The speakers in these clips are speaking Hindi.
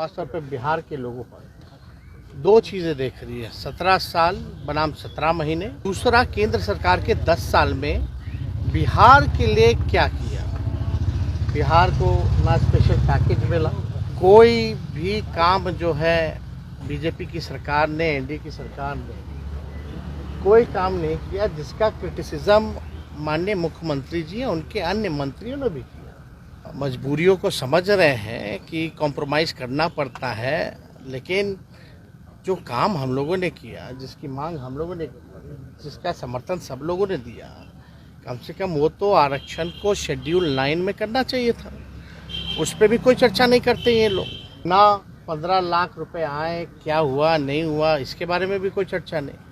खासतौर पर बिहार के लोगों पर दो चीज़ें देख रही है। 17 साल बनाम 17 महीने। दूसरा, केंद्र सरकार के 10 साल में बिहार के लिए क्या किया। बिहार को ना स्पेशल पैकेज मिला, कोई भी काम जो है बीजेपी की सरकार ने, एनडीए की सरकार ने कोई काम नहीं किया जिसका क्रिटिसिज्म माननीय मुख्यमंत्री जी और उनके अन्य मंत्रियों ने भी किया। मजबूरियों को समझ रहे हैं कि कॉम्प्रोमाइज़ करना पड़ता है, लेकिन जो काम हम लोगों ने किया, जिसकी मांग हम लोगों ने की, जिसका समर्थन सब लोगों ने दिया, कम से कम वो तो आरक्षण को शेड्यूल 9 में करना चाहिए था। उस पर भी कोई चर्चा नहीं करते ये लोग। ना 15 लाख रुपए आए, क्या हुआ नहीं हुआ, इसके बारे में भी कोई चर्चा नहीं।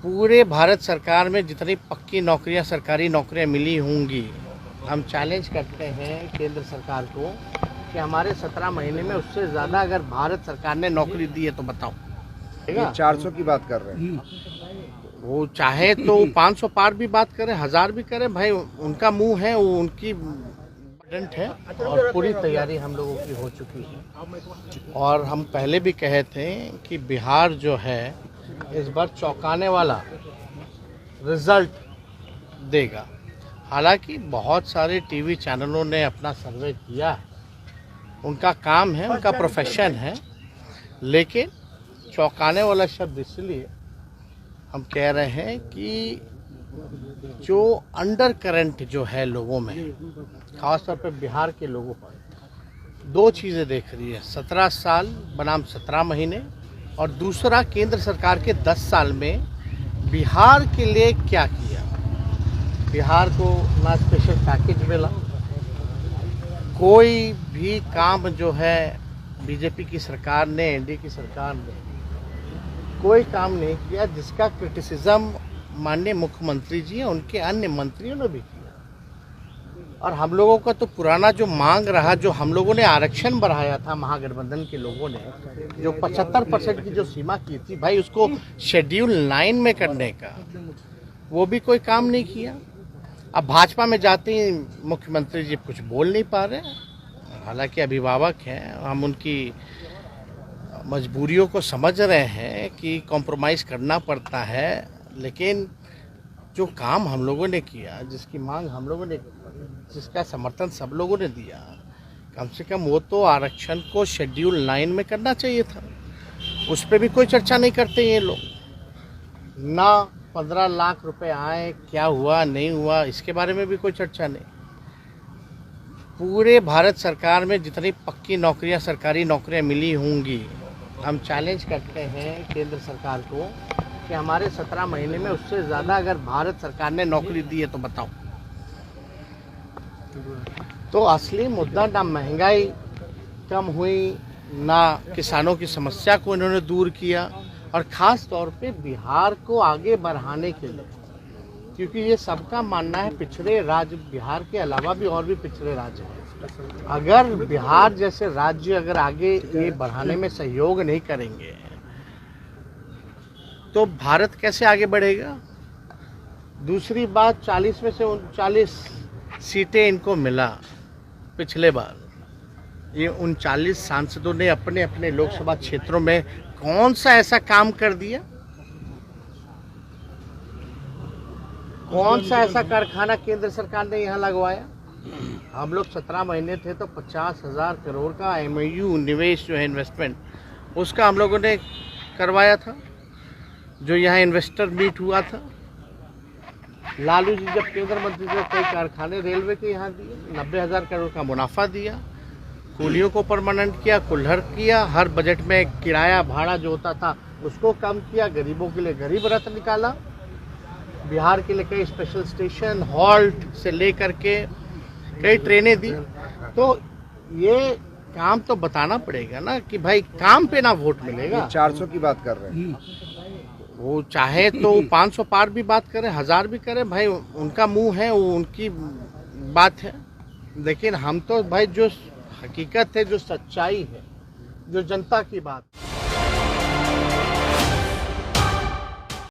पूरे भारत सरकार में जितनी पक्की नौकरियां, सरकारी नौकरियां मिली होंगी, हम चैलेंज करते हैं केंद्र सरकार को कि हमारे 17 महीने में उससे ज़्यादा अगर भारत सरकार ने नौकरी दी है तो बताओ। 400 की बात कर रहे हैं, वो चाहे तो 500 पार भी बात करें, 1000 भी करें, भाई उनका मुंह है, वो उनकी बटंट है और पूरी तैयारी हम लोगों की हो चुकी है। और हम पहले भी कहे थे कि बिहार जो है इस बार चौंकाने वाला रिजल्ट देगा। हालांकि बहुत सारे टीवी चैनलों ने अपना सर्वे किया है, उनका काम है, उनका प्रोफेशन है, लेकिन चौंकाने वाला शब्द इसलिए हम कह रहे हैं कि जो अंडर करंट जो है लोगों में, खासतौर पर बिहार के लोगों पर दो चीज़ें देख रही है। 17 साल बनाम 17 महीने और दूसरा, केंद्र सरकार के 10 साल में बिहार के लिए क्या किया। बिहार को ना स्पेशल पैकेज मिला, कोई भी काम जो है बीजेपी की सरकार ने, एनडीए की सरकार ने कोई काम नहीं किया जिसका क्रिटिसिज्म माननीय मुख्यमंत्री जी और उनके अन्य मंत्रियों ने भी किया। और हम लोगों का तो पुराना जो मांग रहा, जो हम लोगों ने आरक्षण बढ़ाया था, महागठबंधन के लोगों ने जो 75% की जो सीमा की थी, भाई उसको शेड्यूल 9 में करने का वो भी कोई काम नहीं किया। अब भाजपा में जाते ही मुख्यमंत्री जी कुछ बोल नहीं पा रहे। हालांकि अभिभावक हैं, हम उनकी मजबूरियों को समझ रहे हैं कि कॉम्प्रोमाइज़ करना पड़ता है, लेकिन जो काम हम लोगों ने किया, जिसकी मांग हम लोगों ने की, जिसका समर्थन सब लोगों ने दिया, कम से कम वो तो आरक्षण को शेड्यूल 9 में करना चाहिए था। उस पर भी कोई चर्चा नहीं करते ये लोग। ना 15 लाख रुपए आए, क्या हुआ नहीं हुआ, इसके बारे में भी कोई चर्चा नहीं। पूरे भारत सरकार में जितनी पक्की नौकरियां, सरकारी नौकरियां मिली होंगी, हम चैलेंज करते हैं केंद्र सरकार को कि हमारे 17 महीने में उससे ज़्यादा अगर भारत सरकार ने नौकरी दी है तो बताओ। तो असली मुद्दा ना महंगाई कम हुई, ना किसानों की समस्या को इन्होंने दूर किया, और ख़ास तौर पे बिहार को आगे बढ़ाने के लिए, क्योंकि ये सबका मानना है पिछड़े राज्य बिहार के अलावा भी और भी पिछड़े राज्य हैं। अगर बिहार जैसे राज्य अगर आगे ये बढ़ाने में सहयोग नहीं करेंगे तो भारत कैसे आगे बढ़ेगा। दूसरी बात, 40 में से 39 सीटें इनको मिला पिछले बार। ये 39 सांसदों ने अपने अपने लोकसभा क्षेत्रों में कौन सा ऐसा काम कर दिया, कौन सा ऐसा कारखाना केंद्र सरकार ने यहाँ लगवाया। हम लोग 17 महीने थे तो 50,000 करोड़ का एमओयू निवेश जो है, इन्वेस्टमेंट, उसका हम लोगों ने करवाया था, जो यहाँ इन्वेस्टर मीट हुआ था। लालू जी जब केंद्र मंत्री थे, कई कारखाने रेलवे के यहाँ दिए, 90,000 करोड़ का मुनाफा दिया, कूलियों को परमानेंट किया, कुल्हड़ किया, हर बजट में किराया भाड़ा जो होता था उसको कम किया, गरीबों के लिए गरीब रथ निकाला, बिहार के लिए कई स्पेशल स्टेशन, हॉल्ट से लेकर के कई ट्रेनें दी। तो ये काम तो बताना पड़ेगा ना कि भाई काम पे ना वोट मिलेगा। 400 की बात कर रहे हैं, वो चाहे तो 500 पार भी बात करें, 1000 भी करें, भाई उनका मुंह है, वो उनकी बात है। लेकिन हम तो भाई जो हकीकत है, जो सच्चाई है, जो जनता की बात